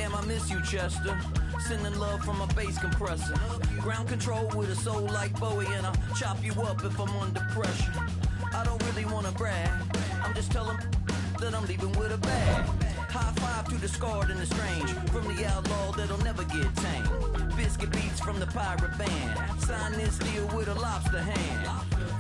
Damn, I miss you, Chester. Sending love from a bass compressor. Ground control with a soul like Bowie, and I'll chop you up if I'm under pressure. I don't really wanna brag, I'm just telling that I'm leaving with a bag. High five to the scarred and the strange, from the outlaw that'll never get tamed. Biscuit beats from the pirate band, sign this deal with a lobster hand.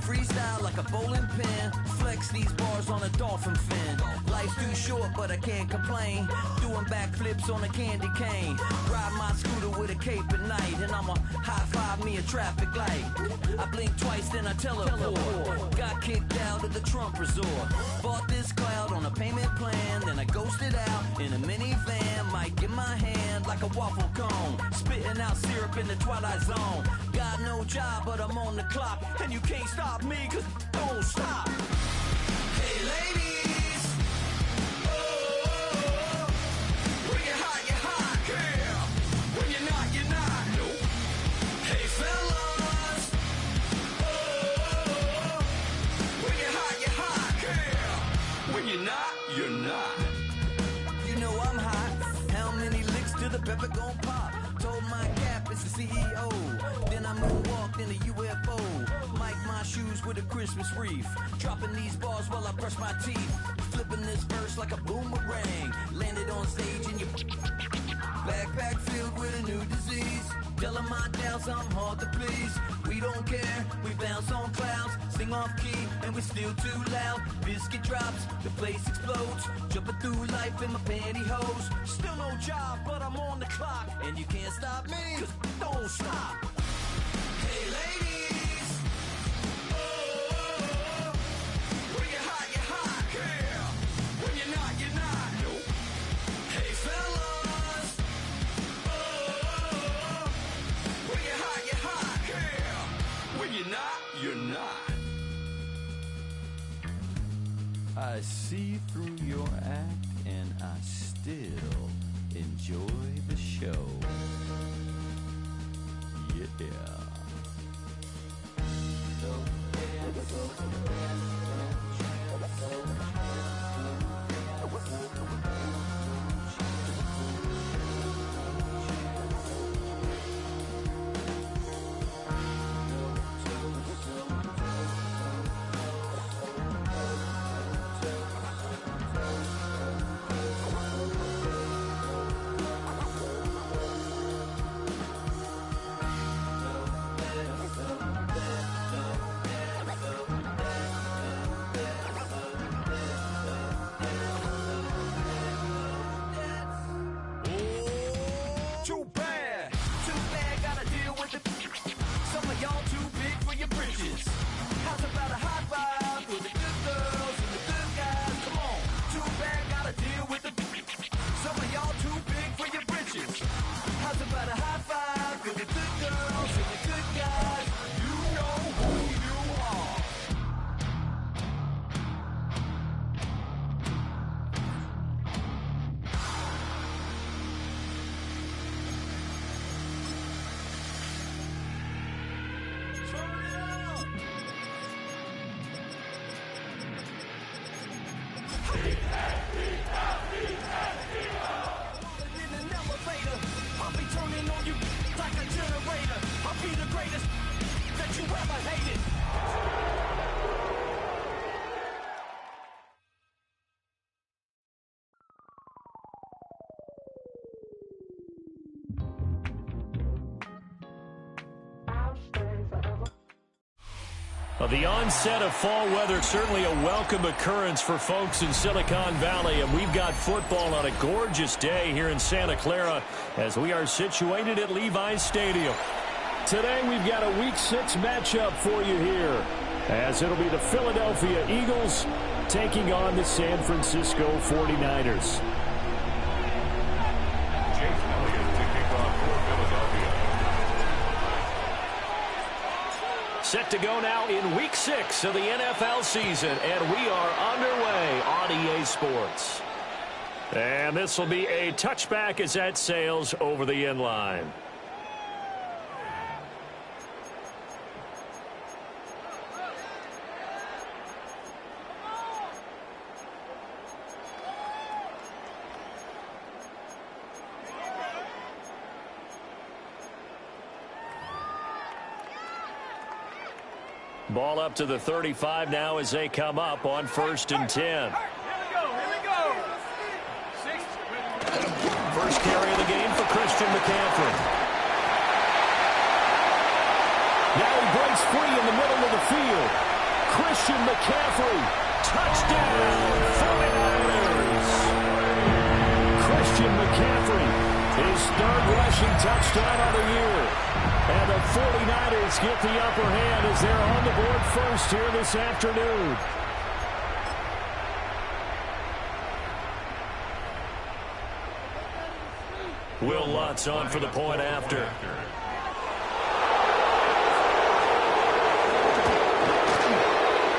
Freestyle like a bowling pin, flex these bars on a dolphin fin. Life's too short but I can't complain, doing backflips on a candy cane. Ride my scooter with a cape at night, and I'ma high five me a traffic light. I blink twice then I teleport, got kicked out of the Trump resort. Bought this cloud on a payment plan, then I ghosted out in a minivan. Might get my hand like a waffle cone, spitting out syrup in the twilight zone. Got no job but I'm on the clock, and you can't stop me cause don't stop. Hey ladies, oh, when you're hot, yeah. When you're not, nope. Hey fellas, oh, when you're hot, yeah. When you're not, you're not. You know I'm hot, how many licks till the pepper gon' pop? Told my cap it's the CEO, then I moonwalked in a UFO. Mic my shoes with a Christmas wreath, dropping these bars while I brush my teeth. Flipping this verse like a boomerang, landed on stage in your backpack filled with a new disease. Telling my doubts I'm hard to please. We don't care, we bounce on clouds, sing off key and we're still too loud. Biscuit drops, the place explodes, jumping through life in my pantyhose. Still no job but I'm on the clock, and you can't stop me cause don't stop. Hey ladies, oh, when you're hot, yeah. When you're not, nope. Hey fellas, oh, when you're hot, yeah. When you're not, you're not. I see through your act and I still enjoy the show. Yeah. Well, the onset of fall weather, certainly a welcome occurrence for folks in Silicon Valley, and we've got football on a gorgeous day here in Santa Clara as we are situated at Levi's Stadium. Today we've got a Week 6 matchup for you here, as it'll be the Philadelphia Eagles taking on the San Francisco 49ers. Set to go now in Week 6 of the NFL season, and we are underway on EA Sports. And this will be a touchback as that sails over the end line. Ball up to the 35 now as they come up on 1st and 10. Here we go. First carry of the game for Christian McCaffrey. Now he breaks free in the middle of the field. Christian McCaffrey, touchdown, 49ers. Christian McCaffrey, his 3rd rushing touchdown of the year. And the 49ers get the upper hand as they're on the board first here this afternoon. Will Lutz on for the point after.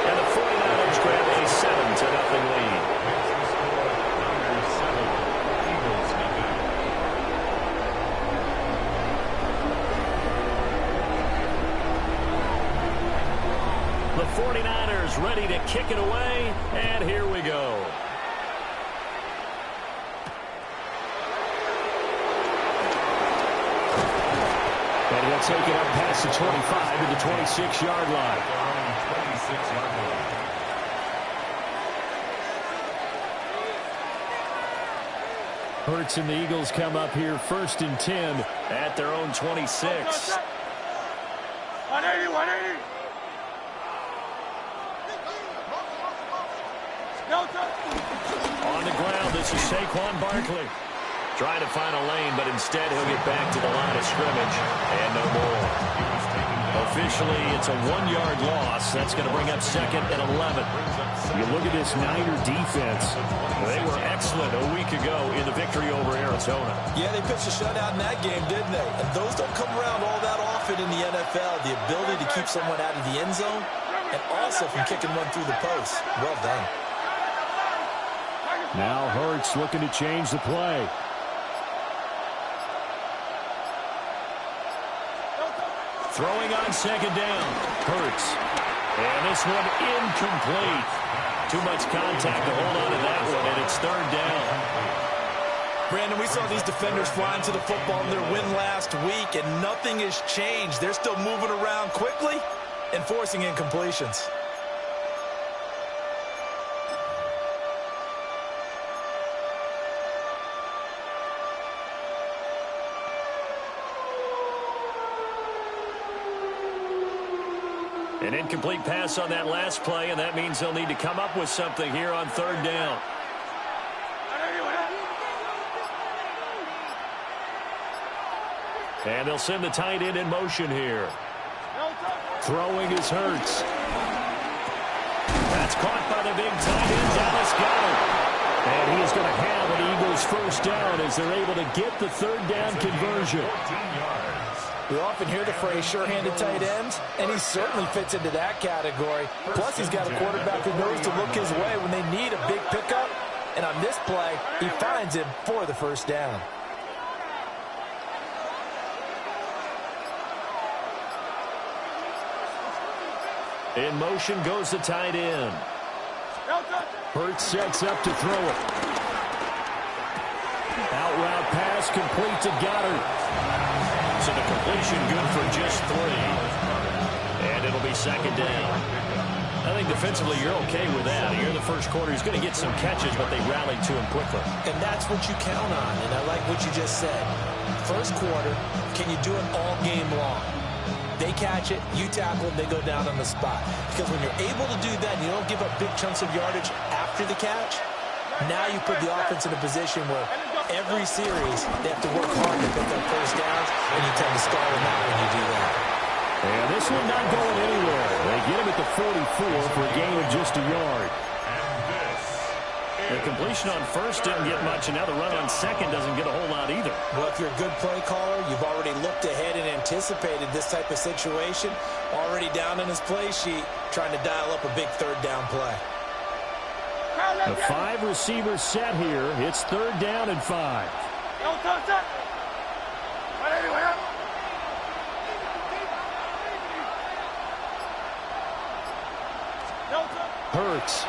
And the 49ers grab a 7-0 lead. The 49ers ready to kick it away, and here we go. And he'll take it up past the 25 to the 26-yard line. Hurts and the Eagles come up here 1st and 10 at their own 26. 180. On the ground, this is Saquon Barkley. Trying to find a lane, but instead he'll get back to the line of scrimmage and no more. Officially, it's a 1-yard loss. That's going to bring up 2nd and 11. You look at this Niner defense. They were excellent a week ago in the victory over Arizona. Yeah, they pitched a shutout in that game, didn't they? And those don't come around all that often in the NFL. The ability to keep someone out of the end zone and also from kicking one through the post. Well done. Now Hurts looking to change the play. Throwing on 2nd down. Hurts. And this one incomplete. Too much contact to hold on to that one, and it's 3rd down. Brandon, we saw these defenders flying to the football in their win last week, and nothing has changed. They're still moving around quickly and forcing incompletions. An incomplete pass on that last play, and that means they'll need to come up with something here on 3rd down. And they'll send the tight end in motion here. Throwing is Hurts. That's caught by the big tight end, Dallas Goedert. And he's going to have an Eagles 1st down as they're able to get the 3rd down conversion. We often hear the phrase sure-handed tight ends, and he certainly fits into that category. Plus, he's got a quarterback who knows to look his way when they need a big pickup. And on this play, he finds him for the 1st down. In motion goes the tight end. Hurts sets up to throw it. Out route pass complete to Goedert. So the completion good for just 3. And it'll be 2nd down. I think defensively you're okay with that. Here in the first quarter, he's going to get some catches, but they rallied to him quickly. And that's what you count on, and I like what you just said. First quarter, can you do it all game long? They catch it, you tackle, they go down on the spot. Because when you're able to do that and you don't give up big chunks of yardage after the catch, now you put the offense in a position where every series they have to work hard to pick up 1st downs, and you tend to stall them out when you do that. And this one not going anywhere. They get him at the 44 for a gain of just a yard. The completion on 1st didn't get much, and now the run on 2nd doesn't get a whole lot either. Well, if you're a good play caller, you've already looked ahead and anticipated this type of situation. Already down in his play sheet, trying to dial up a big 3rd down play. The 5 receivers set here. It's 3rd down and 5. Hurts.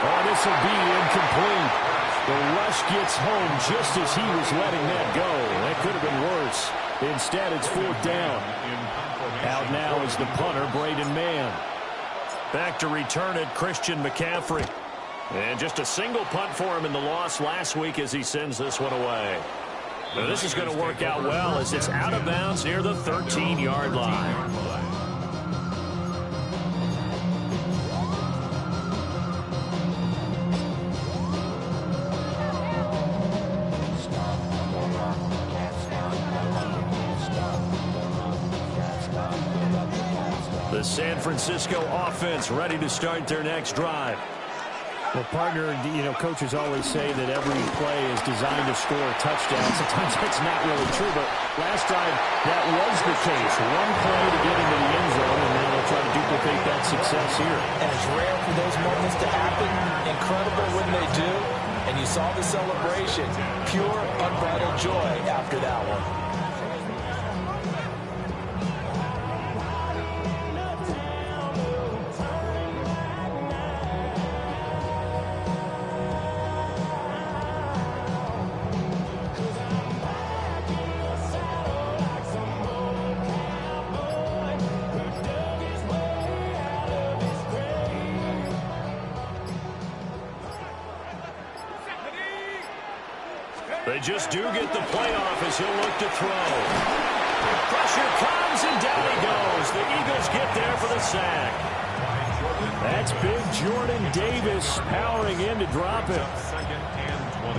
Oh, this will be incomplete. The rush gets home just as he was letting that go. That could have been worse. Instead, it's 4th down. Out now is the punter, Braden Mann. Back to return it, Christian McCaffrey. And just a single punt for him in the loss last week as he sends this one away. Now, this is going to work out well as it's out of bounds near the 13-yard line. The San Francisco offense ready to start their next drive. Well, partner, coaches always say that every play is designed to score a touchdown. Sometimes that's not really true, but last drive, that was the case. One play to get into the end zone, and then they'll try to duplicate that success here. And it's rare for those moments to happen. Incredible when they do. And you saw the celebration. Pure, unbridled joy after that one. They just do get the playoff as he'll look to throw. Pressure comes, and down he goes. The Eagles get there for the sack. That's big Jordan Davis powering in to drop it.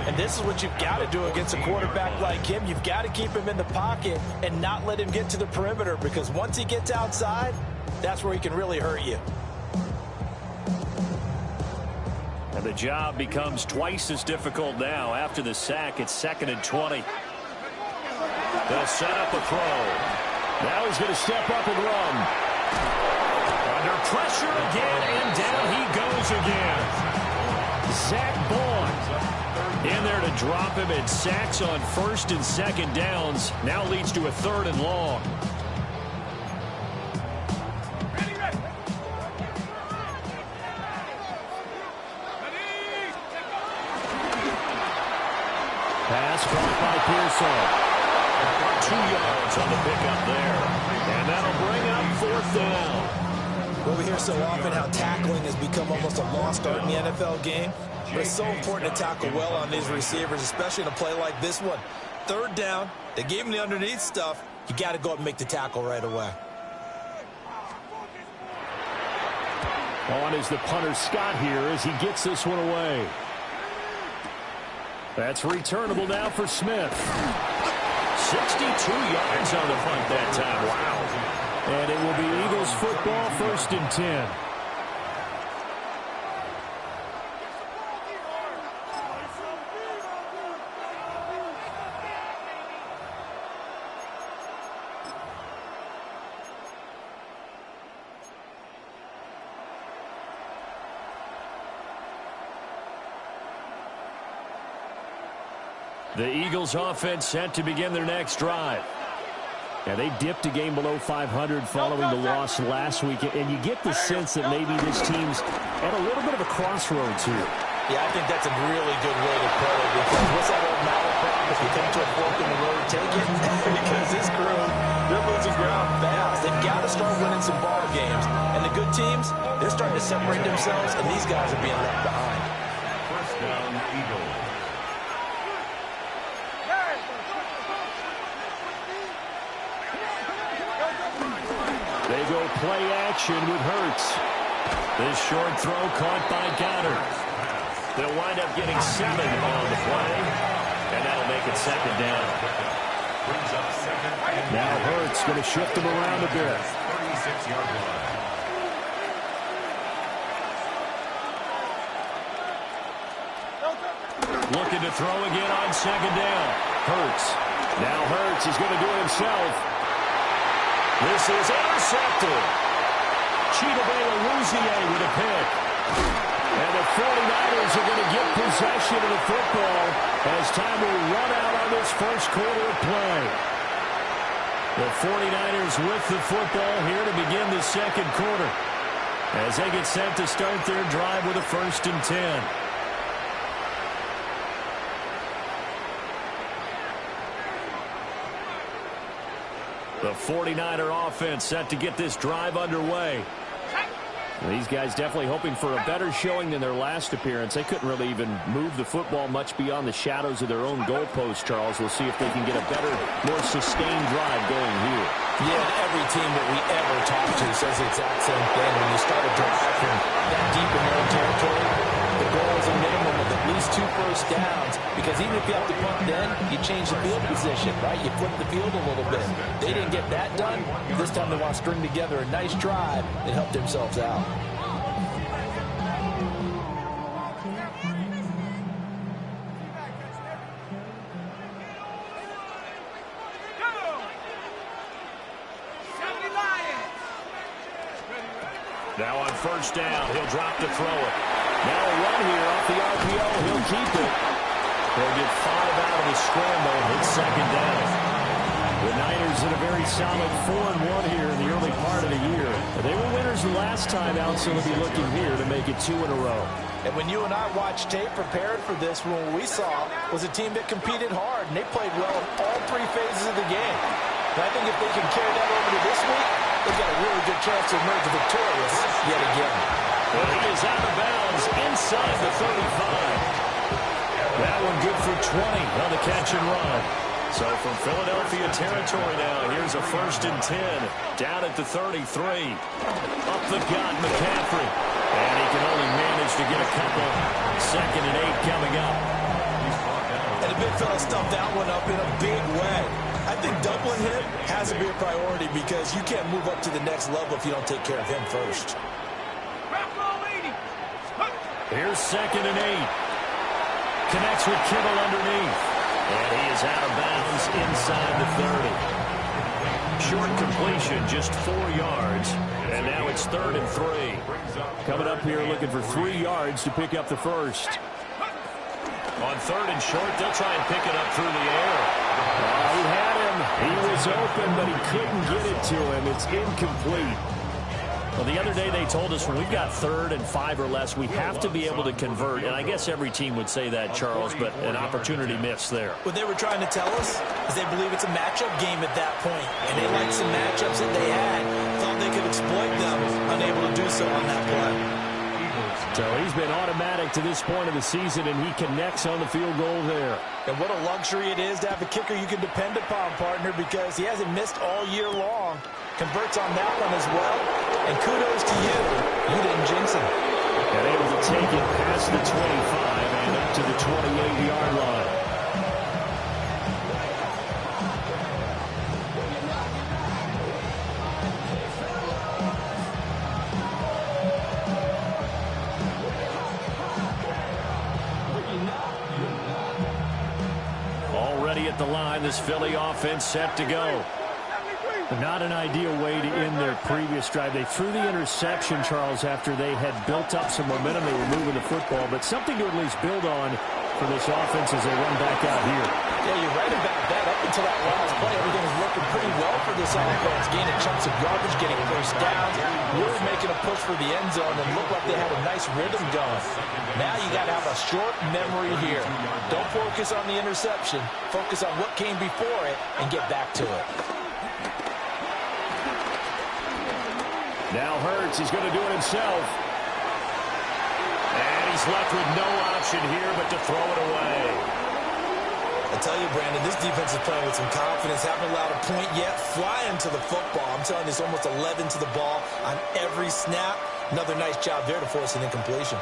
And this is what you've got to do against a quarterback like him. You've got to keep him in the pocket and not let him get to the perimeter, because once he gets outside, that's where he can really hurt you. And the job becomes twice as difficult now. After the sack, it's 2nd and 20. They'll set up a throw. Now he's going to step up and run. Under pressure again, and down he goes again. Zach Bond in there to drop him, and sacks on 1st and 2nd downs. Now leads to a 3rd and long. Pass caught by Pearson. 2 yards on the pickup there. And that'll bring up 4th down. Well, we hear so often how tackling has become almost a lost art in the NFL game. But it's so important to tackle well on these receivers, especially in a play like this one. 3rd down, they gave him the underneath stuff. You got to go up and make the tackle right away. On is the punter Scott here as he gets this one away. That's returnable now for Smith. 62 yards on the punt that time. Wow. And it will be Eagles football, 1st and 10. The Eagles offense set to begin their next drive. Yeah, they dipped a game below 500 following the loss last week, and you get the sense that maybe this team's at a little bit of a crossroads here. Yeah, I think that's a really good way to put it, because what's that old malaprop? If you come to a fork in the road, take it. Because this crew, they're losing ground fast. They've got to start winning some ball games. And the good teams, they're starting to separate themselves, and these guys are being left behind. 1st down, Eagles. They go play action with Hurts. This short throw caught by Goddard. They'll wind up getting 7 on the play, and that'll make it 2nd down. Now Hurts going to shift them around a bit. 36-yard line. Looking to throw again on 2nd down. Hurts. Now Hurts is going to do it himself. This is intercepted. Chidobe Awuzie with a pick. And the 49ers are going to get possession of the football as time will run out on this 1st quarter of play. The 49ers with the football here to begin the 2nd quarter as they get set to start their drive with a 1st and 10. The 49er offense set to get this drive underway. These guys definitely hoping for a better showing than their last appearance. They couldn't really even move the football much beyond the shadows of their own goalpost, Charles. We'll see if they can get a better, more sustained drive going here. Yeah, and every team that we ever talk to says the exact same thing. When you start a drive from that deep in their own territory, the goal is a minimum of at least 2 first downs, because even if you have to punt then, you change the field position, right? You flip the field a little bit. They didn't get that done. This time they want to string together a nice drive and help themselves out. Now on first down, he'll drop to throw it. Now a run here off the RPO. He'll keep it. They'll get 5 out of the scramble. It's second down. The Niners in a very solid 4-1 here in the early part of the year. They were winners the last time out, so they'll be looking here to make it 2 in a row. And when you and I watched tape prepared for this, what we saw was a team that competed hard, and they played well in all 3 phases of the game. And I think if they can carry that over to this week, they've got a really good chance to emerge victorious yet again. Well, he is out of bounds inside the 35. That one good for 20 on the catch and run. So from Philadelphia territory now, here's a 1st and 10. Down at the 33. Up the gut, McCaffrey. And he can only manage to get a couple. 2nd and 8 coming up. And the big fella stuffed that one up in a big way. I think doubling him has to be a priority, because you can't move up to the next level if you don't take care of him first. Here's 2nd and 8. Connects with Kittle underneath. And he is out of bounds inside the 30. Short completion, just 4 yards. And now it's 3rd and 3. Coming up here looking for 3 yards to pick up the first. On 3rd and short, they'll try and pick it up through the air. He had him. He was open, but he couldn't get it to him. It's incomplete. Well, the other day they told us when we've got 3rd and 5 or less, we have to be able to convert. And I guess every team would say that, Charles, but an opportunity missed there. What they were trying to tell us is they believe it's a matchup game at that point. And they liked some matchups that they had. Thought they could exploit them. Unable to do so on that play. So he's been automatic to this point of the season, and he connects on the field goal there. And what a luxury it is to have a kicker you can depend upon, partner, because he hasn't missed all year long. Converts on that one as well. And kudos to you. You didn't jinx him. And able to take it past the 25 and up to the 28-yard line. Already at the line, this Philly offense set to go. Not an ideal way to end their previous drive. They threw the interception, Charles, after they had built up some momentum. They were moving the football, but something to at least build on for this offense as they run back out here. Yeah, you're right about that. Up until that last play, everything was looking pretty well for this offense. Gaining chunks of yardage, getting first downs, really making a push for the end zone, and looked like they had a nice rhythm going. Now you got to have a short memory here. Don't focus on the interception. Focus on what came before it and get back to it. Now Hurts, he's going to do it himself. And he's left with no option here but to throw it away. I tell you, Brandon, this defense is playing with some confidence. Haven't allowed a point yet. Flying to the football. I'm telling you, it's almost 11 to the ball on every snap. Another nice job there to force an incompletion.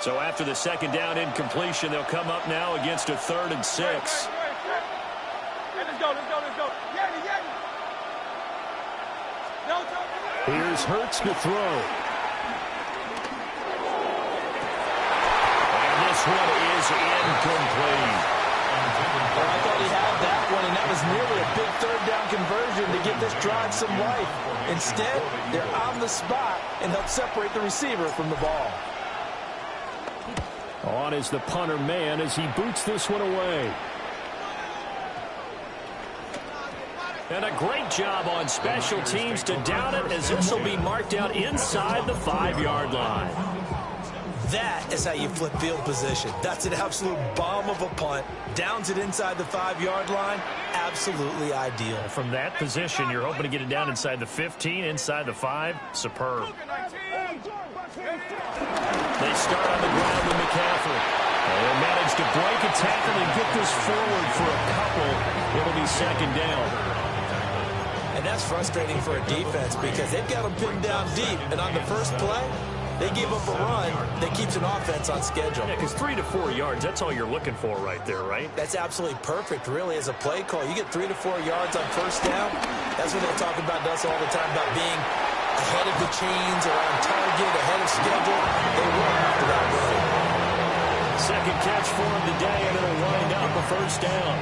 So after the 2nd down incompletion, they'll come up now against a 3rd and 6. Here's Hurts to throw. And this one is incomplete. Well, I thought he had that one, and that was nearly a big 3rd down conversion to give this drive some life. Instead, they're on the spot and help separate the receiver from the ball. On is the punter man as he boots this one away. And a great job on special teams to down it, as this will be marked out inside the 5-yard line. That is how you flip field position. That's an absolute bomb of a punt. Downs it inside the 5-yard line. Absolutely ideal. From that position, you're hoping to get it down inside the 15, inside the 5. Superb. They start on the ground with McCaffrey. They manage to break a tackle and get this forward for a couple. It'll be second down. And that's frustrating for a defense because they've got them pinned down deep. And on the first play, they gave up a run that keeps an offense on schedule. Yeah, because 3 to 4 yards, that's all you're looking for right there, right? That's absolutely perfect, really, as a play call. You get 3 to 4 yards on first down. That's what they talk about us all the time, about being ahead of the chains or on target, ahead of schedule. They work after that run. Second catch for him today, and it'll wind up a first down.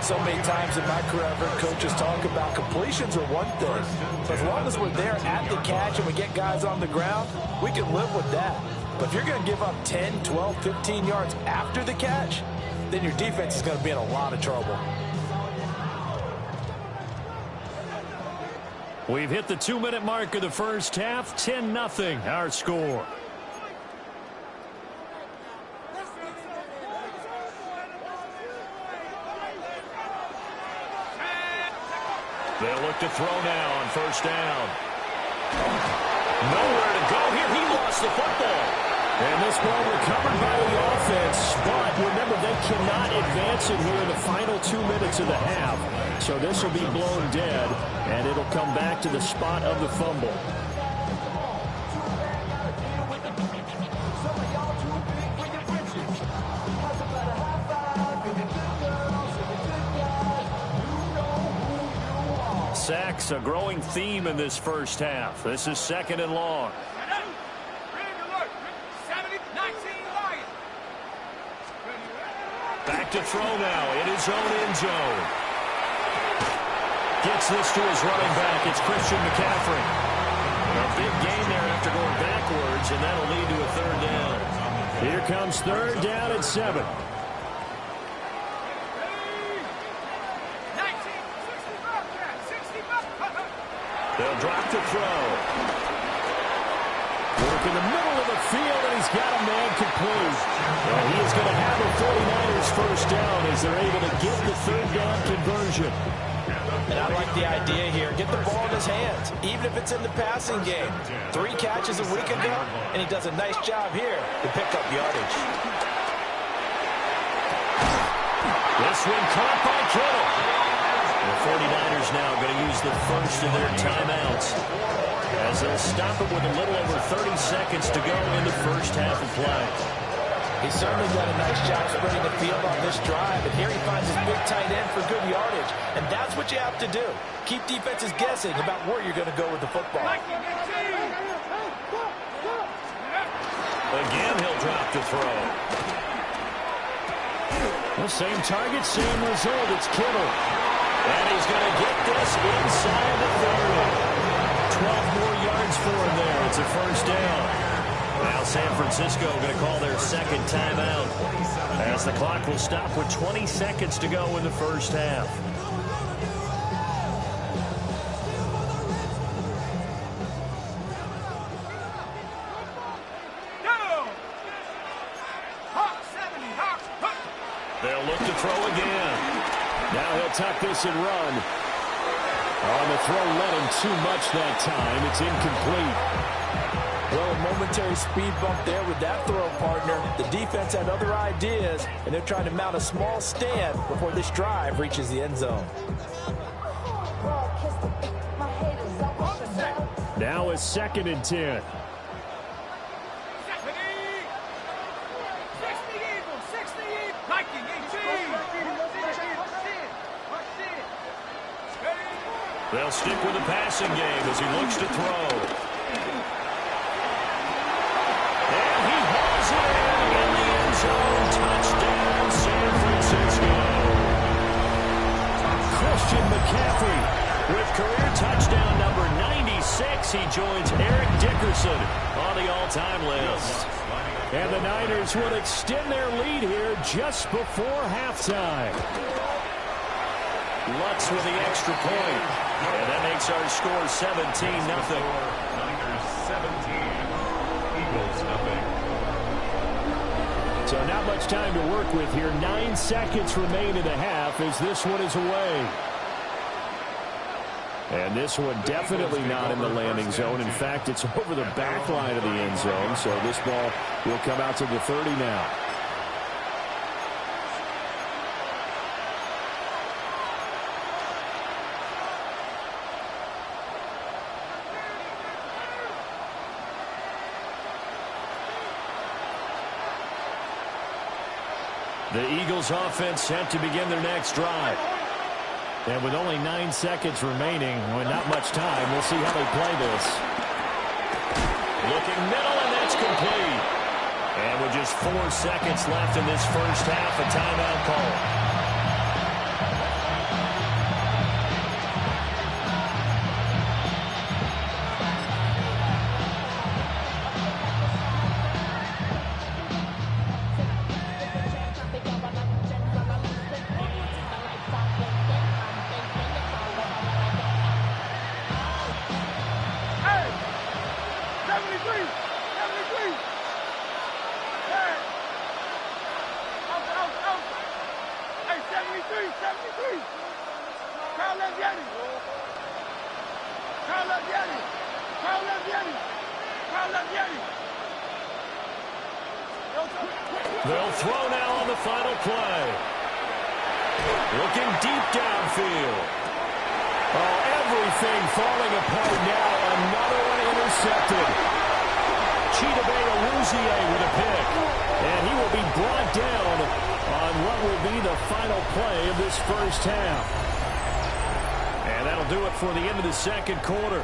So many times in my career, I've heard coaches talk about completions are one thing. But as long as we're there at the catch and we get guys on the ground, we can live with that. But if you're going to give up 10, 12, 15 yards after the catch, then your defense is going to be in a lot of trouble. We've hit the 2-minute mark of the first half. 10-0 our score. They'll look to throw now on first down. Nowhere to go here. He lost the football. And this ball recovered by the offense. But remember, they cannot advance it here in the final 2 minutes of the half. So this will be blown dead, and it'll come back to the spot of the fumble. Sacks, a growing theme in this first half. This is second and long. Back to throw now in his own end zone. Gets this to his running back. It's Christian McCaffrey. A big gain there after going backwards, and that'll lead to a third down. Here comes third down and 7. They'll drop to throw. Work in the middle of the field, and he's got a man complete. And he is going to have the 49ers first down as they're able to get the third down conversion. And I like the idea here. Get the ball in his hands, even if it's in the passing game. 3 catches a week ago, and he does a nice job here to pick up yardage. This one caught by Kittle. The 49ers now going to use the first of their timeouts as they'll stop it with a little over 30 seconds to go in the first half of play. He's certainly done a nice job spreading the field on this drive, and here he finds his big tight end for good yardage. And that's what you have to do. Keep defenses guessing about where you're going to go with the football. Again, he'll drop to throw. The same target, same result. It's Kittle. And he's going to get this inside the 30. 12 more yards for him there. It's a first down. Now San Francisco going to call their second timeout as the clock will stop with 20 seconds to go in the first half. They'll look to throw again. Now he'll tuck this and run. On the throw, let him too much that time. It's incomplete. Well, a momentary speed bump there with that throw, partner. The defense had other ideas, and they're trying to mount a small stand before this drive reaches the end zone. Now it's 2nd and 10. They'll stick with the passing game as he looks to throw. And he hauls it in the end zone. Touchdown, San Francisco. Christian McCaffrey with career touchdown number 96. He joins Eric Dickerson on the all-time list. And the Niners will extend their lead here just before halftime. Lutz with the extra point. And that makes our score 17-0. Niners 17, Eagles 0. So not much time to work with here. 9 seconds remain in the half as this one is away. And this one definitely not in the landing zone. In fact, it's over the back line of the end zone. So this ball will come out to the 30 now. The Eagles offense set to begin their next drive. And with only 9 seconds remaining, with not much time, we'll see how they play this. Looking middle, and that's complete. And with just 4 seconds left in this first half, a timeout call. They'll throw now on the final play. Looking deep downfield. Oh, everything falling apart now. Another one intercepted. Chidobe Awuzie with a pick. And he will be brought down on what will be the final play of this first half. And that'll do it for the end of the second quarter.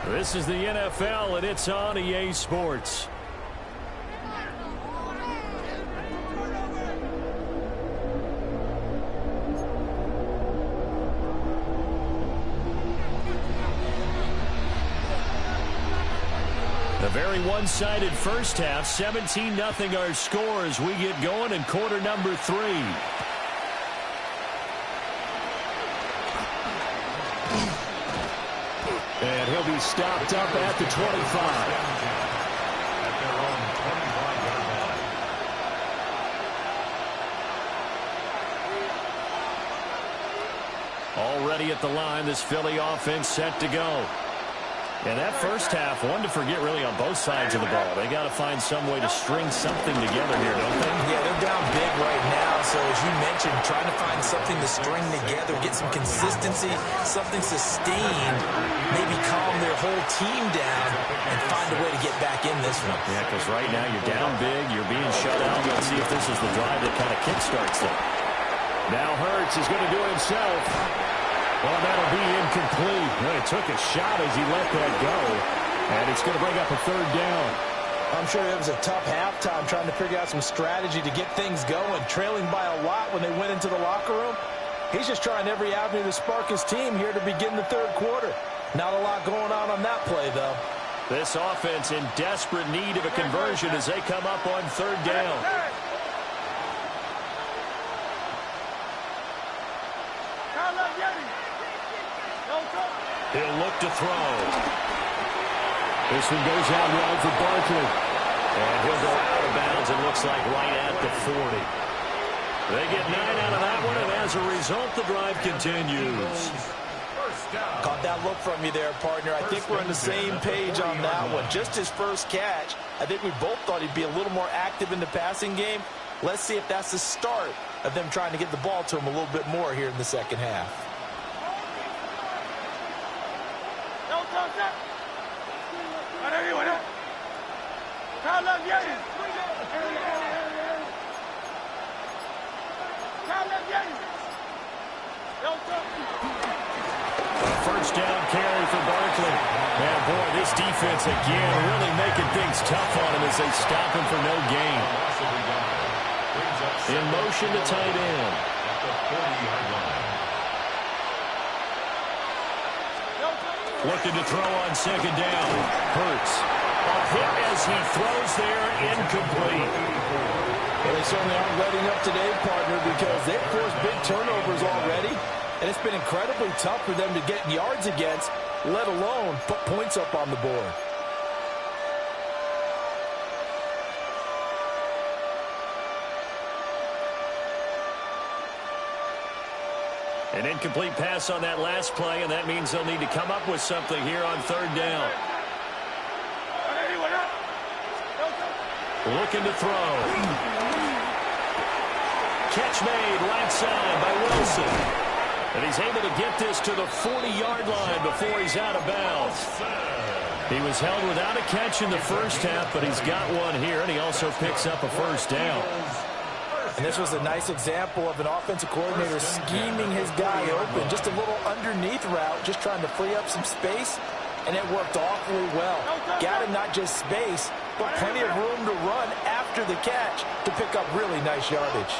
This is the NFL, and it's on EA Sports. A very one-sided first half, 17-0 our score as we get going in quarter number 3. And he'll be stopped up at the 25. Already at the line, this Philly offense set to go. And that first half, one to forget really on both sides of the ball. They got to find some way to string something together here, don't they? Yeah, they're down big right now. So as you mentioned, trying to find something to string together, get some consistency, something sustained, maybe calm their whole team down and find a way to get back in this one. Yeah, because right now you're down big, you're being shut out. Let's see if this is the drive that kind of kickstarts them. Now Hurts is going to do it himself. Well, that'll be incomplete. Well, he took a shot as he let that go. And it's going to bring up a third down. I'm sure it was a tough halftime trying to figure out some strategy to get things going, trailing by a lot when they went into the locker room. He's just trying every avenue to spark his team here to begin the third quarter. Not a lot going on that play, though. This offense in desperate need of a conversion as they come up on third down. He'll look to throw. This one goes out wide for Barkley. And he'll go out of bounds, it looks like right at the 40. They get 9 out of that one, and as a result, the drive continues. Caught that look from you there, partner. I think we're on the same page on that one. Just his first catch, I think we both thought he'd be a little more active in the passing game. Let's see if that's the start of them trying to get the ball to him a little bit more here in the second half. First down carry for Barkley. And boy, this defense again really making things tough on him as they stop him for no gain. In motion to tight end. Looking to throw on second down. Hurts. A hit as he throws there, incomplete. Well, they certainly aren't letting up today, partner, because they've forced big turnovers already. And it's been incredibly tough for them to get yards against, let alone put points up on the board. An incomplete pass on that last play, and that means they'll need to come up with something here on third down. Looking to throw. Catch made right side by Wilson. And he's able to get this to the 40-yard line before he's out of bounds. He was held without a catch in the first half, but he's got one here, and he also picks up a first down. And this was a nice example of an offensive coordinator scheming his guy open. Just a little underneath route, just trying to free up some space, and it worked awfully well. Got him not just space, but plenty of room to run after the catch to pick up really nice yardage.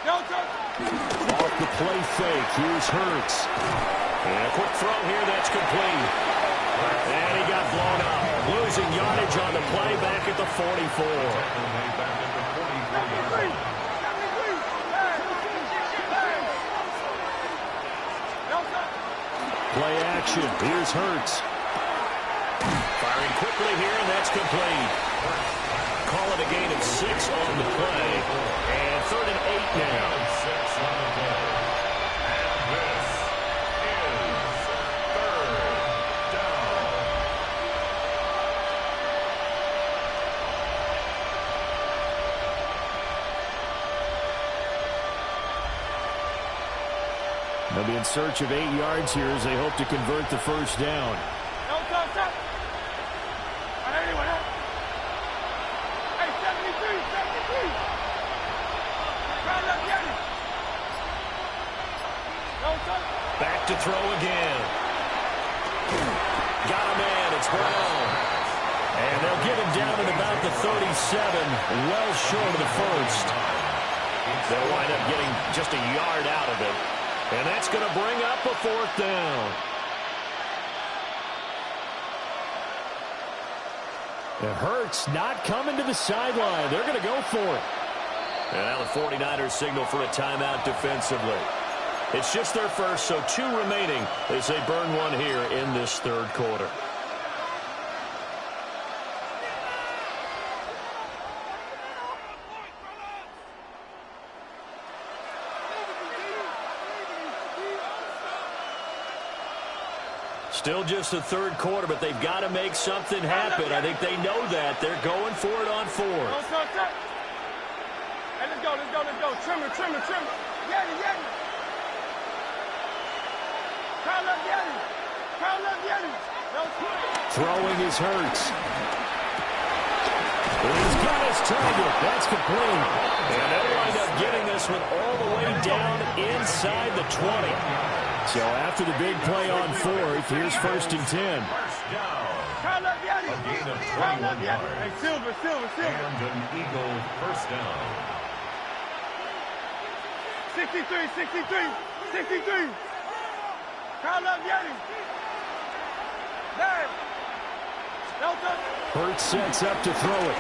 Off the play fake, here's Hurts. And a quick throw here, that's complete. And he got blown up. Losing yardage on the play back at the 44. Play action, here's Hurts. Firing quickly here, and that's complete. Call it a gain of 6 on the play. And 3rd and 8 now. 6 on the play. And this is 3rd down. They'll be in search of 8 yards here as they hope to convert the first down. Back to throw again. Got a man, it's Brown. And they'll get him down at about the 37, well short of the first. They'll wind up getting just a yard out of it. And that's going to bring up a 4th down. It hurts not coming to the sideline. They're going to go for it. And now the 49ers signal for a timeout defensively. It's just their first, so 2 remaining as they burn one here in this 3rd quarter. Still just the 3rd quarter, but they've got to make something happen. I think they know that. They're going for it on 4th. Hey, let's go. Trimmer. Yeti. Throwing is Hurts. He's got his target. That's complete. And they'll wind up getting this one all the way down inside the 20. So after the big play on 4th, here's 1st and 10. First down. A gain of 21 yards. Hey, Silver. And an Eagle first down. 63. Kyle up, Yeti. There. Hurts sets up to throw it.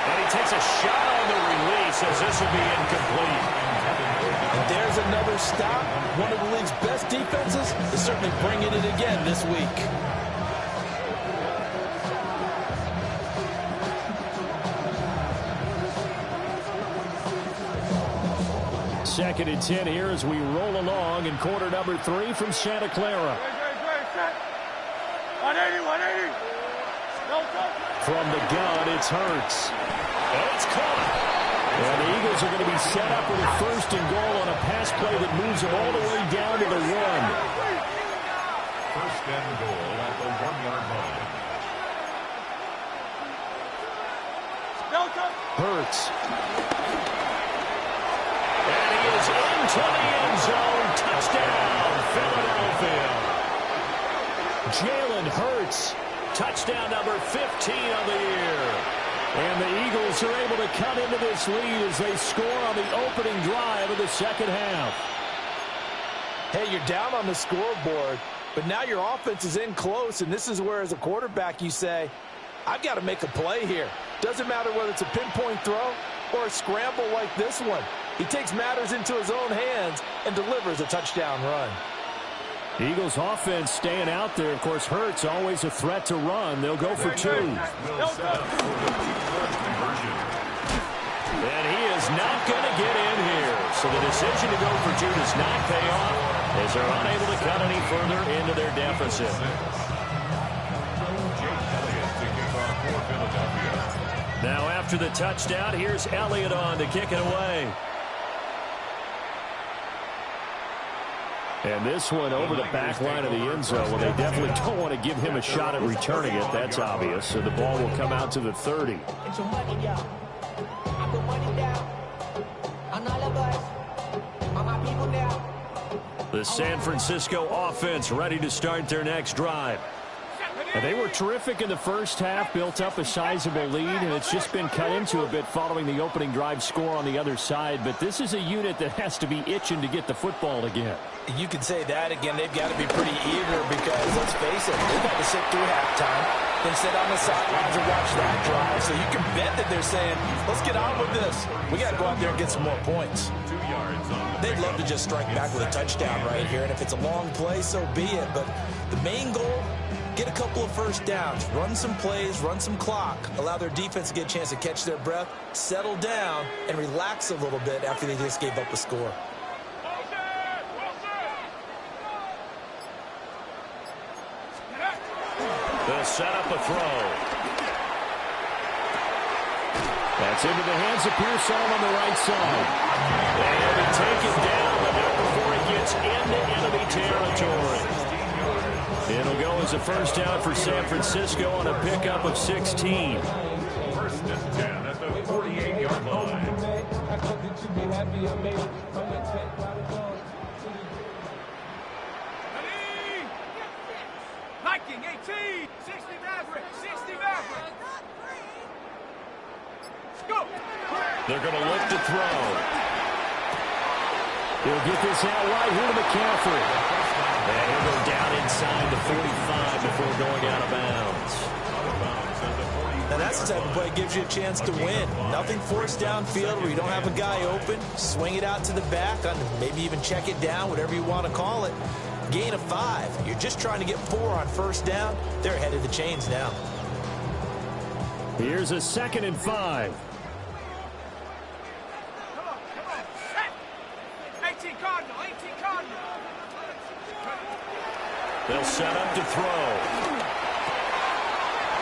And he takes a shot on the release as this will be incomplete. And there's another stop. One of the league's best defenses is certainly bringing it again this week. Second and 10 here as we roll along in quarter number 3 from Santa Clara. From the gun, it's Hurts. And it's caught. And the Eagles are going to be set up with a 1st and goal on a pass play that moves them all the way down to the 1. 1st and goal at the 1-yard line. Hurts. And he is into the end zone. Touchdown, Philadelphia. Jalen Hurts. Touchdown number 15 of the year. And the Eagles are able to cut into this lead as they score on the opening drive of the second half. Hey, you're down on the scoreboard, but now your offense is in close, and this is where, as a quarterback, you say, I've got to make a play here. Doesn't matter whether it's a pinpoint throw or a scramble like this one. He takes matters into his own hands and delivers a touchdown run. The Eagles offense staying out there. Of course, Hurts always a threat to run. They'll go for 2. Will set up for the 2-point conversion. And he is not going to get in here. So the decision to go for two does not pay off as they're unable to cut any further into their deficit. Now after the touchdown, here's Elliott on to kick it away. And this one over the back line of the end zone. Well, they definitely don't want to give him a shot at returning it. That's obvious. So the ball will come out to the 30. The San Francisco offense ready to start their next drive. And they were terrific in the first half, built up a sizable lead, and it's just been cut into a bit following the opening drive score on the other side. But this is a unit that has to be itching to get the football again. You can say that again. They've got to be pretty eager because, let's face it, they've got to sit through halftime, then sit on the sidelines and watch that drive. So you can bet that they're saying, let's get on with this. We got to go out there and get some more points. They'd love to just strike back with a touchdown right here, and if it's a long play, so be it. But the main goal, get a couple of first downs, run some plays, run some clock, allow their defense to get a chance to catch their breath, settle down, and relax a little bit after they just gave up a score. They'll set up a throw. That's into the hands of Pearsall on the right side. And he take it down, but not before he gets into enemy territory. It'll go as a first down for San Francisco on a pickup of 16. First and 10 at the 48-yard line. Viking 18, 60 Maverick, 60 Maverick. Go. They're going to look to throw. He'll get this out right here to McCaffrey. And he'll go down inside the 45 before going out of bounds. Now that's the type of play that gives you a chance to win. Nothing forced downfield where you don't have a guy open. Swing it out to the back, maybe even check it down, whatever you want to call it. Gain of 5. You're just trying to get 4 on first down. They're ahead of the chains now. Here's a 2nd and 5. Come on. 18 Cardinal, 18 Cardinal. They'll set up to throw.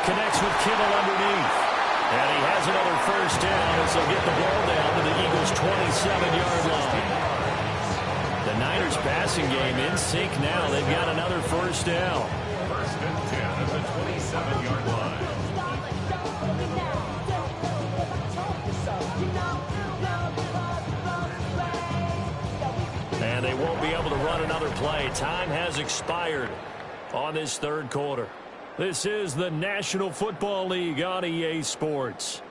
Connects with Kittle underneath. And he has another first down as they'll get the ball down to the Eagles' 27-yard line. The Niners passing game in sync now. They've got another first down. First and 10 at the 27-yard line. And they won't be able to run another play. Time has expired on this third quarter. This is the National Football League on EA Sports.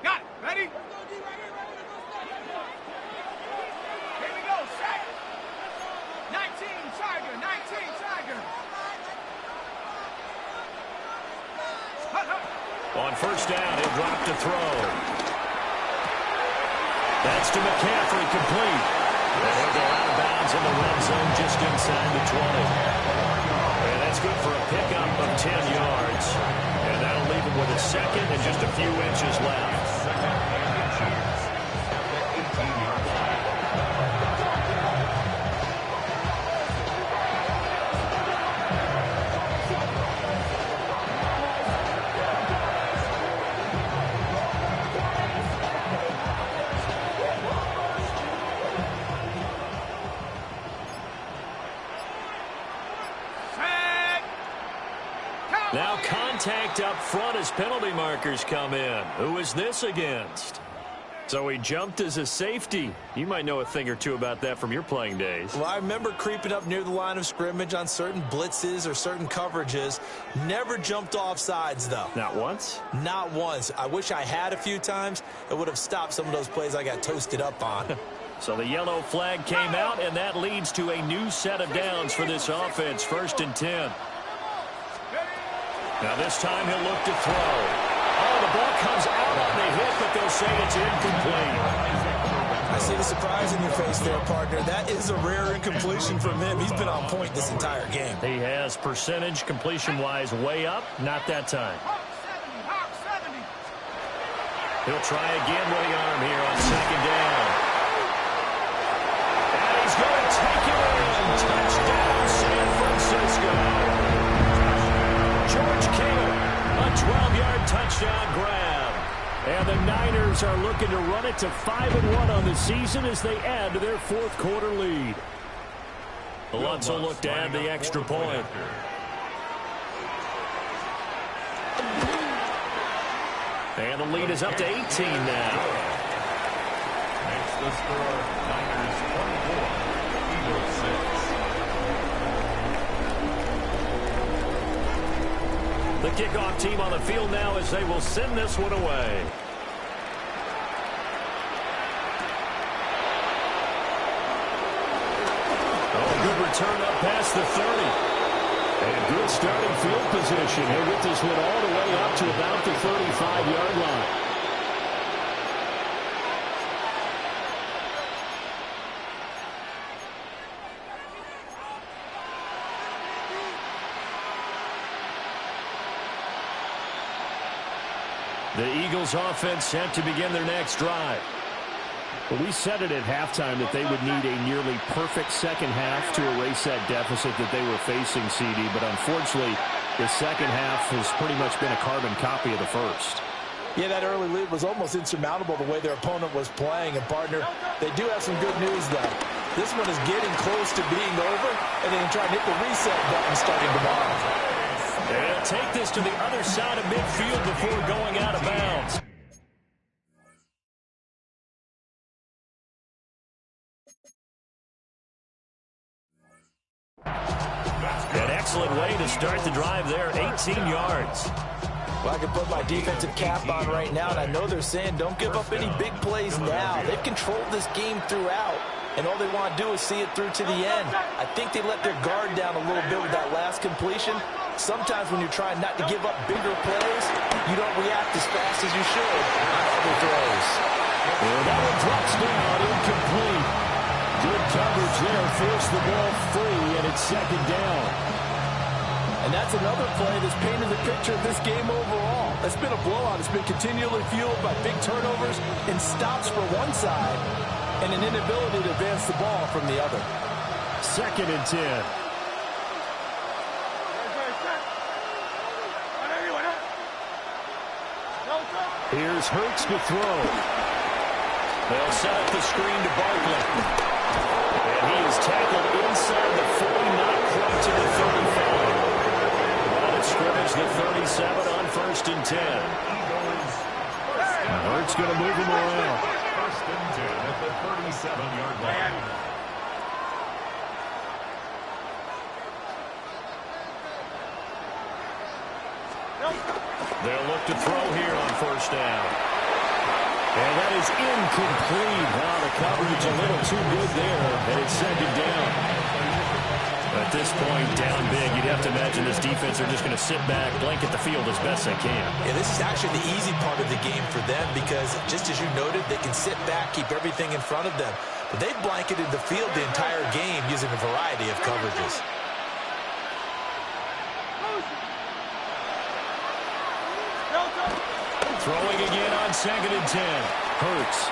Got it. Ready? Here we go. Set. 19 Tiger. 19 Tiger. On first down, he'll drop to throw. That's to McCaffrey, complete. And he'll go out of bounds in the red zone just inside the 20. And that's good for a pickup of 10 yards. And that'll leave him with a second and just a few inches left. Now contact up front as penalty markers come in. Who is this against? So he jumped as a safety. You might know a thing or two about that from your playing days. Well, I remember creeping up near the line of scrimmage on certain blitzes or certain coverages. Never jumped off sides, though. Not once? Not once. I wish I had a few times. It would have stopped some of those plays I got toasted up on. So the yellow flag came out, and that leads to a new set of downs for this offense. 1st and 10. Now this time he'll look to throw. Oh, the ball comes out on the hit, but they'll say it's incomplete. I see the surprise in your face there, partner. That is a rare incompletion from him. He's been on point this entire game. He has percentage completion-wise way up. Not that time. He'll try again with the arm here on second down. And he's going to take it in. Touchdown, San Francisco. George Kittle, a 12-yard touchdown grab. And the Niners are looking to run it to 5-1 on the season as they add to their fourth quarter lead. Lutz will look to add the extra point. And the lead is up to 18 now. Next the score, Niners 24, Eagles 6. The kickoff team on the field now as they will send this one away. Oh, good return up past the 30. And good starting field position. He'll get this one all the way up to about the 35-yard line. The Eagles offense set to begin their next drive. Well, we said it at halftime that they would need a nearly perfect second half to erase that deficit that they were facing, CD. But unfortunately, the second half has pretty much been a carbon copy of the first. Yeah, that early lead was almost insurmountable the way their opponent was playing. And, partner, they do have some good news, though. This one is getting close to being over, and they can try and hit the reset button starting tomorrow. They'll take this to the other side of midfield before going out of bounds. An excellent way to start the drive there, 18 yards. Well, I can put my defensive cap on right now, and I know they're saying don't give up any big plays now. They've controlled this game throughout, and all they want to do is see it through to the end. I think they let their guard down a little bit with that last completion. Sometimes when you're trying not to give up bigger plays, you don't react as fast as you should on other throws. Well, that one drops down, incomplete. Good coverage there, forced the ball free, and it's second down. And that's another play that's painted the picture of this game overall. It's been a blowout. It's been continually fueled by big turnovers and stops for one side and an inability to advance the ball from the other. Second and 10. Here's Hurts to throw. They'll set up the screen to Barkley. And he is tackled inside the 40, not quite to the 35. Line of scrimmage, the 37 on 1st and 10. Hurts going to move him around. 1st and 10 at the 37-yard line. They'll look to throw here on 1st down. And that is incomplete. Wow, the coverage a little too good there, and it's second down. At this point, down big, you'd have to imagine this defense are just going to sit back, blanket the field as best they can. Yeah, this is actually the easy part of the game for them because, just as you noted, they can sit back, keep everything in front of them. But they've blanketed the field the entire game using a variety of coverages. Throwing again on 2nd and 10. Hurts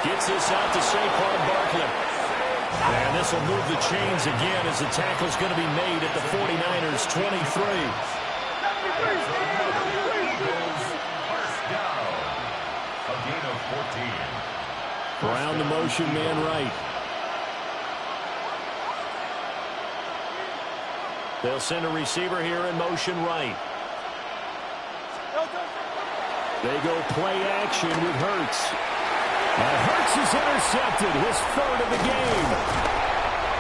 gets this out to Saquon Barkley. And this will move the chains again as the tackle's going to be made at the 49ers 23. First down. A gain of 14. Around the motion, man right. They'll send a receiver here in motion right. They go play action with Hurts. And Hurts is intercepted, his 3rd of the game.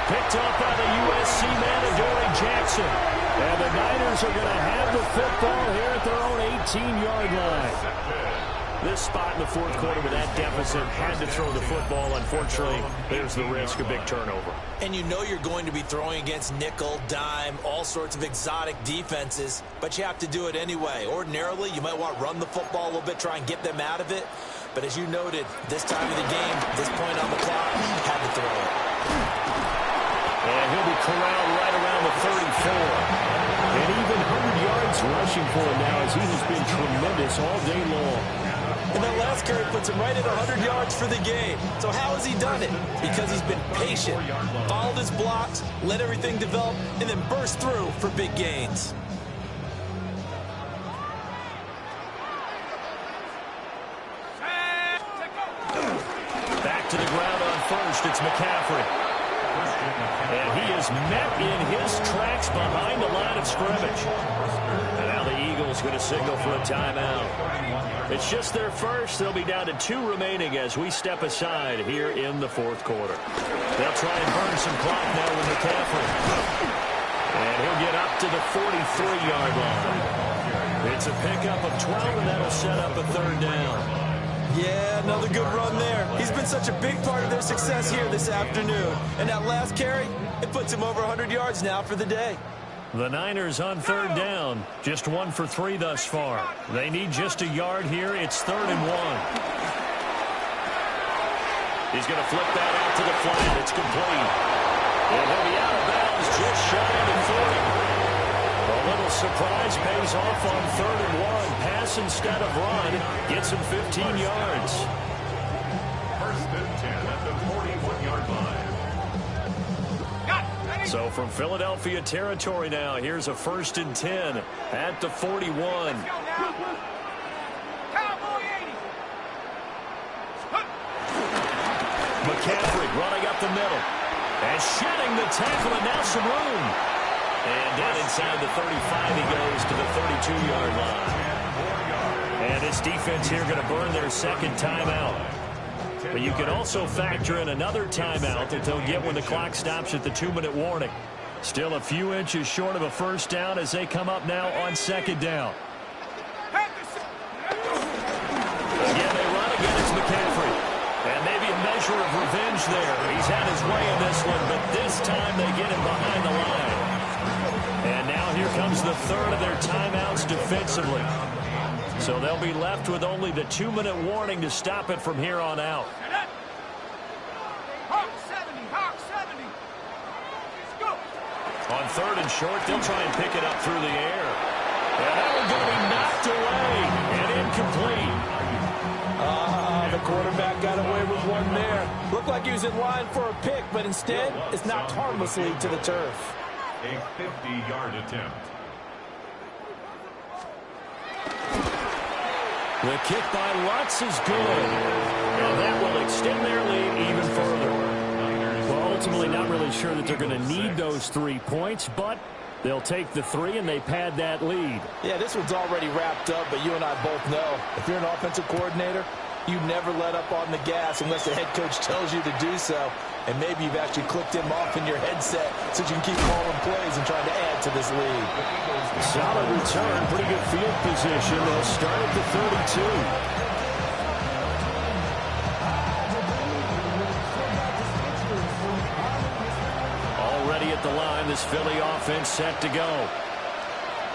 Picked up by the USC man, Adoree Jackson. And the Niners are going to have the football here at their own 18-yard line. This spot in the 4th quarter with that deficit, had to throw the football. Unfortunately, there's the risk of big turnover. And you know you're going to be throwing against nickel, dime, all sorts of exotic defenses, but you have to do it anyway. Ordinarily, you might want to run the football a little bit, try and get them out of it. But as you noted, this time of the game, this point on the clock, had to throw it. And he'll be corralled right around the 34. And even 100 yards rushing for him now as he has been tremendous all day long. And that last carry puts him right at 100 yards for the game. So how has he done it? Because he's been patient, followed his blocks, let everything develop, and then burst through for big gains. Back to the ground on first. It's McCaffrey. And he is met in his tracks behind the line of scrimmage. And now the Eagles going to signal for a timeout. It's just their first. They'll be down to 2 remaining as we step aside here in the fourth quarter. They'll try and burn some clock now with McCaffrey. And he'll get up to the 43-yard line. It's a pickup of 12, and that'll set up a third down. Yeah, another good run there. He's been such a big part of their success here this afternoon. And that last carry, it puts him over 100 yards now for the day. The Niners on third down. Just 1 for 3 thus far. They need just a yard here. It's 3rd and 1. He's going to flip that out to the flat. It's complete. And he'll be out of bounds just shy of the 40. A little surprise pays off on 3rd and 1. Pass instead of run. Gets him 15 yards. First and 10 at the 41-yard line. So from Philadelphia territory now, here's a 1st and 10 at the 41. McCaffrey running up the middle. And shedding the tackle, and now some room. And down inside the 35, he goes to the 32-yard line. And this defense here going to burn their second timeout. But you can also factor in another timeout that they'll get when the clock stops at the 2-minute warning. Still a few inches short of a first down as they come up now on 2nd down. Again, they run again. It's McCaffrey. And maybe a measure of revenge there. He's had his way in this one, but this time they get him behind the line. And now here comes the 3rd of their timeouts defensively. So they'll be left with only the 2-minute warning to stop it from here on out. On 3rd and short, they'll try and pick it up through the air. And that one's going to be knocked away and incomplete. The quarterback got away with one there. Looked like he was in line for a pick, but instead it's knocked harmlessly to the turf. A 50-yard attempt. The kick by Lutz is good. And that will extend their lead even further. Well, ultimately not really sure that they're going to need those 3 points, but they'll take the 3 and they pad that lead. Yeah, this one's already wrapped up, but you and I both know if you're an offensive coordinator, you never let up on the gas unless the head coach tells you to do so. And maybe you've actually clicked him off in your headset so you can keep calling plays and trying to add to this lead. Solid return, pretty good field position. They'll start at the 32. Already at the line, this Philly offense set to go.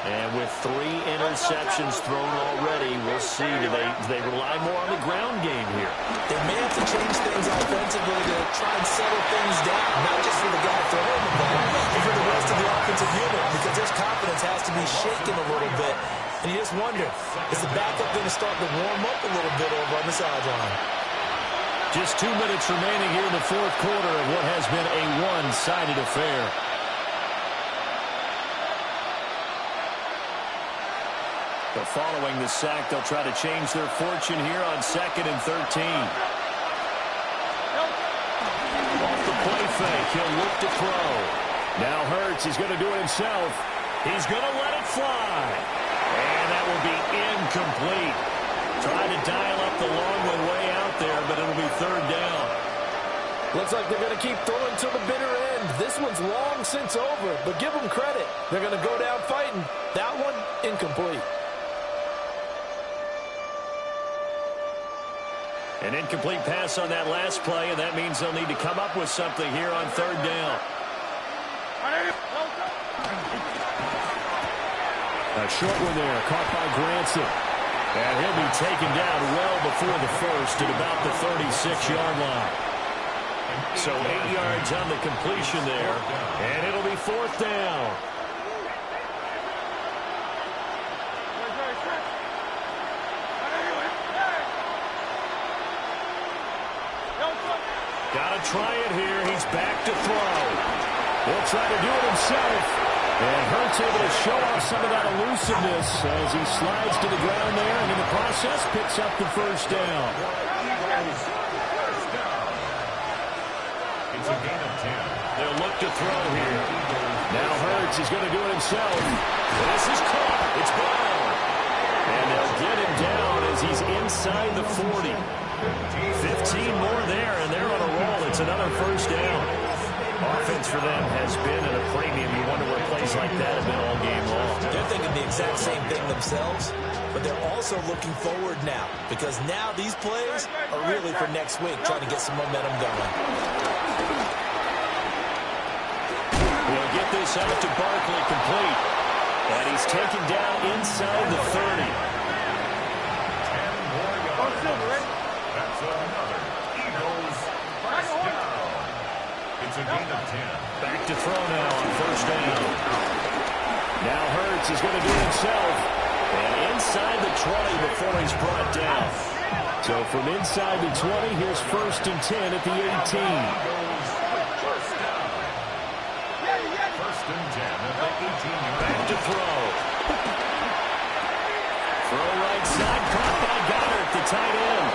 And with 3 interceptions thrown already, we'll see. Do they rely more on the ground game here? They may have to change things offensively to try and settle things down, not just for the guy throwing the ball, but for the rest of the offensive unit, because their confidence has to be shaken a little bit. And you just wonder, is the backup going to start to warm up a little bit over on the sideline? Just 2 minutes remaining here in the fourth quarter of what has been a one-sided affair. But following the sack, they'll try to change their fortune here on 2nd and 13. Off the play fake, he'll look to throw. Now Hurts, he's going to do it himself. He's going to let it fly. And that will be incomplete. Trying to dial up the long one way out there, but it'll be 3rd down. Looks like they're going to keep throwing to the bitter end. This one's long since over, but give them credit. They're going to go down fighting. That one, incomplete. An incomplete pass on that last play, and that means they'll need to come up with something here on 3rd down. A short one there, caught by Granson. And he'll be taken down well before the first at about the 36-yard line. So 8 yards on the completion there, and it'll be fourth down. Got to try it here. He's back to throw. He'll try to do it himself. And Hurts able to show off some of that elusiveness as he slides to the ground there, and in the process picks up the first down. It's a gain of 10. They'll look to throw here. Now Hurts is going to do it himself. This is caught. It's ball. And they'll get him down as he's inside the 40. 15 more there, and they're on a roll. It's another first down. Offense for them has been at a premium. You wonder where plays like that have been all game long. They're thinking the exact same thing themselves, but they're also looking forward now, because now these plays are really for next week, trying to get some momentum going. We'll get this out to Barkley complete, and he's taken down inside the 30. 10 more yards. That's another Eagles first down. It's a gain of 10. Back to throw now on first down. Now Hurts is going to do it himself. And inside the 20 before he's brought down. So from inside the 20, here's first and 10 at the 18. First down. First and 10 at the 18. Back to throw. Throw right side, caught by Goddard, the tight end.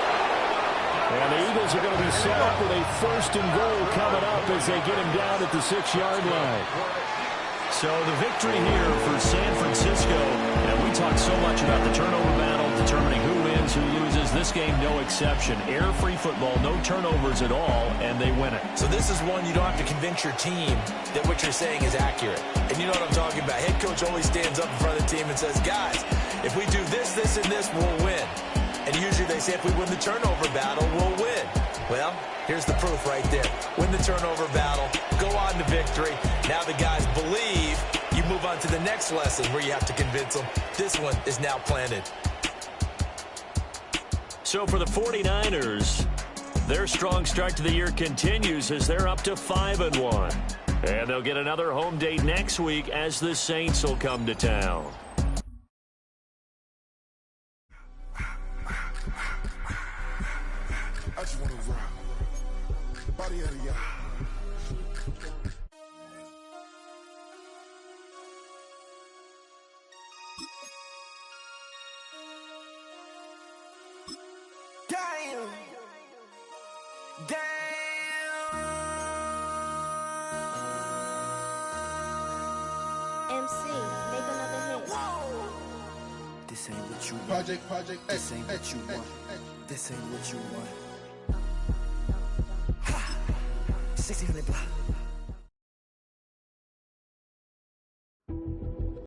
And the Eagles are going to be set up with a first and goal coming up as they get him down at the 6-yard line. So the victory here for San Francisco. And we talked so much about the turnover battle, determining who wins, who loses. This game, no exception. Error-free football, no turnovers at all, and they win it. So this is one you don't have to convince your team that what you're saying is accurate. And you know what I'm talking about. Head coach always stands up in front of the team and says, guys, if we do this, this, and this, we'll win. And usually they say if we win the turnover battle, we'll win. Well, here's the proof right there. Win the turnover battle, go on to victory. Now the guys believe. You move on to the next lesson where you have to convince them. This one is now planted. So for the 49ers, their strong start to the year continues as they're up to 5-1. And they'll get another home date next week as the Saints will come to town. I just want to rock. Body out of y'all. Damn. MC, make another hit. This ain't what you want. Project This ain't what you want. This ain't what you want. Ha! 1600 block.